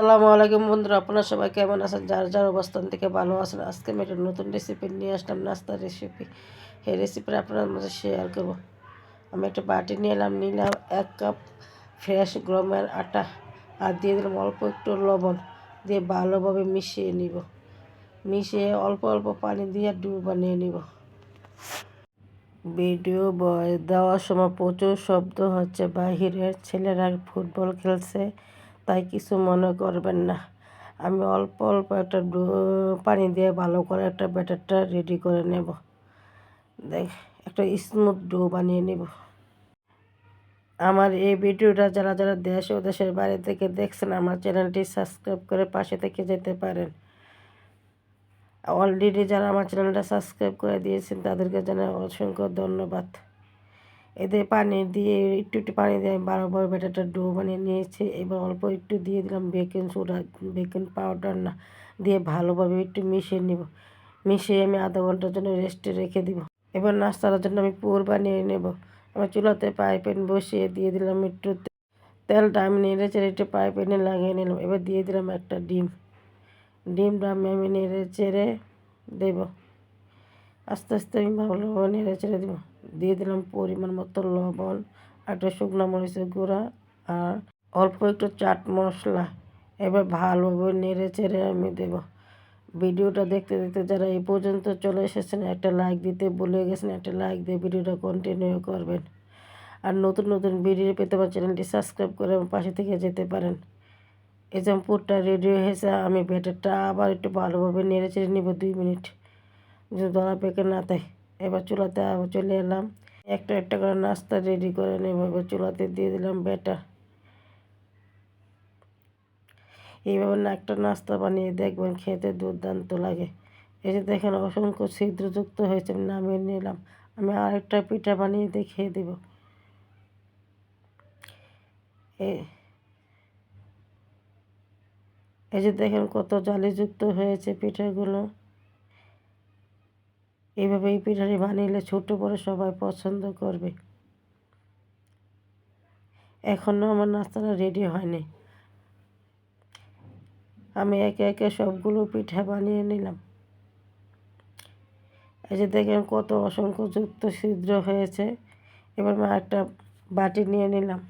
আসসালামু আলাইকুম বন্ধুরা, আপনারা সবাই কেমন আছেন? যার যার অবস্থান থেকে ভালো আছেন। আজকে আমি একটা নতুন রেসিপি নিয়ে আসলাম, নাস্তার রেসিপি। এই রেসিপিটা আপনার মাঝে শেয়ার করব। আমি একটা বাটি নিলাম 1 কাপ ফ্রেশ গমের আটা, আর দিয়ে দিলাম অল্প একটু লবণ, দিয়ে ভালোভাবে মিশিয়ে নিব। মিশিয়ে অল্প অল্প পানি দিয়ে ডু বানিয়ে নিব। ভিডিও বয় দেওয়ার সময় প্রচুর শব্দ হচ্ছে, বাহিরের ছেলেরা ফুটবল খেলছে, তাই কিছু মনে করবেন না। আমি অল্প অল্প একটা পানি দিয়ে ভালো করে একটা ব্যাটারটা রেডি করে নেব। দেখ, একটা স্মুথ ডো বানিয়ে নেব। আমার এই ভিডিওটা যারা যারা দেশ ও দেশের বাইরে থেকে দেখছেন, আমার চ্যানেলটি সাবস্ক্রাইব করে পাশে থেকে যেতে পারেন। অলরেডি যারা আমার চ্যানেলটা সাবস্ক্রাইব করে দিয়েছেন তাদেরকে জানাই অসংখ্য ধন্যবাদ। এতে পানি দিয়ে একটু একটু পানি দিয়ে আমি বারবার ব্যাটারটা ডো বানিয়ে নিয়েছি। এবার অল্প একটু দিয়ে দিলাম বেকিং সোডা, বেকিং পাউডার না, দিয়ে ভালোভাবে একটু মিশিয়ে নিব। মিশিয়ে আমি আধা ঘন্টার জন্য রেস্টে রেখে দিব। এবার নাস্তার জন্য আমি পুর বানিয়ে নেব। আমি চুলাতে ফ্রাই প্যান বসিয়ে দিয়ে দিলাম একটু তেলটা আমি নেড়ে চেড়ে একটু ফ্রাই প্যানে লাগিয়ে নিলাম। এবার দিয়ে দিলাম একটা ডিমটা আমি নেড়ে চেড়ে দেব। আস্তে আস্তে আমি ভালোভাবে নেড়ে চেড়ে দেবো। দিয়ে দিলাম পরিমাণ মতো লবণ, আর একটা শুকনো মরিচের গুঁড়া, আর অল্প একটু চাট মশলা। এবার ভালোভাবে নেড়ে চেড়ে আমি দেব। ভিডিওটা দেখতে দেখতে যারা এই পর্যন্ত চলে এসেছেন, একটা লাইক দিতে ভুলে গেছেন, একটা লাইক দিয়ে ভিডিওটা কন্টিনিউ করবেন। আর নতুন নতুন ভিডিও পেতে আমার চ্যানেলটি সাবস্ক্রাইব করে আমার পাশে থেকে যেতে পারেন। এই যে পুরটা রেডি হয়েছে, আমি ব্যাটারটা আবার একটু ভালোভাবে নেড়ে চেড়ে নিব 2 মিনিট, যদি ধরা পেকে না তাই। এবার চুলাতে আবার চলে এলাম, একটা একটা করে নাস্তা রেডি করে নেব। এবার চুলাতে দিয়ে দিলাম ব্যাটার। এইভাবে না একটা নাস্তা বানিয়ে দেখবেন, খেতে দুর্দান্ত লাগে। এই যে দেখেন অসংখ্য ছিদ্রযুক্ত হয়েছে, আমি নামিয়ে নিলাম। আমি আরেকটা পিঠা বানিয়ে দেখিয়ে দেব। এই যে দেখেন কত জালিযুক্ত হয়েছে পিঠাগুলো। এইভাবে এই পিঠাটি বানিয়ে ছোট বড় সবাই পছন্দ করবে। এখনও আমার নাস্তাটা রেডি হয়নি। আমি একে একে সবগুলো পিঠা বানিয়ে নিলাম। এই যে দেখেন কত অসংখ্য যুক্ত ছিদ্র হয়েছে। এবার আমি একটা বাটি নিয়ে নিলাম।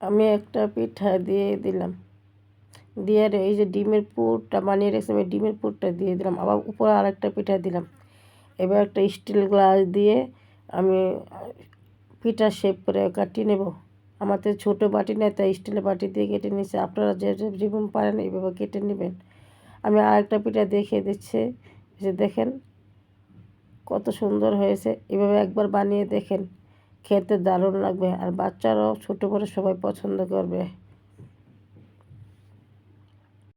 আমি একটা পিঠা দিয়ে দিলাম, দিয়ে এই যে ডিমের পুরটা বানিয়ে রেখেছি, আমি ডিমের পুরটা দিয়ে দিলাম। আবার উপরে আরেকটা পিঠা দিলাম। এবার একটা স্টিল গ্লাস দিয়ে আমি পিঠা শেপ করে কাটিয়ে নেব। আমাদের ছোটো বাটি নেই, তাই স্টিলের বাটি দিয়ে কেটে নিয়েছি। আপনারা যে যেমন পারেন এইভাবে কেটে নেবেন। আমি আরেকটা পিঠা দেখিয়ে দিচ্ছি, যে দেখেন কত সুন্দর হয়েছে। এভাবে একবার বানিয়ে দেখেন, খেতে দারুণ লাগবে, আর বাচ্চারাও ছোটো বড় সবাই পছন্দ করবে।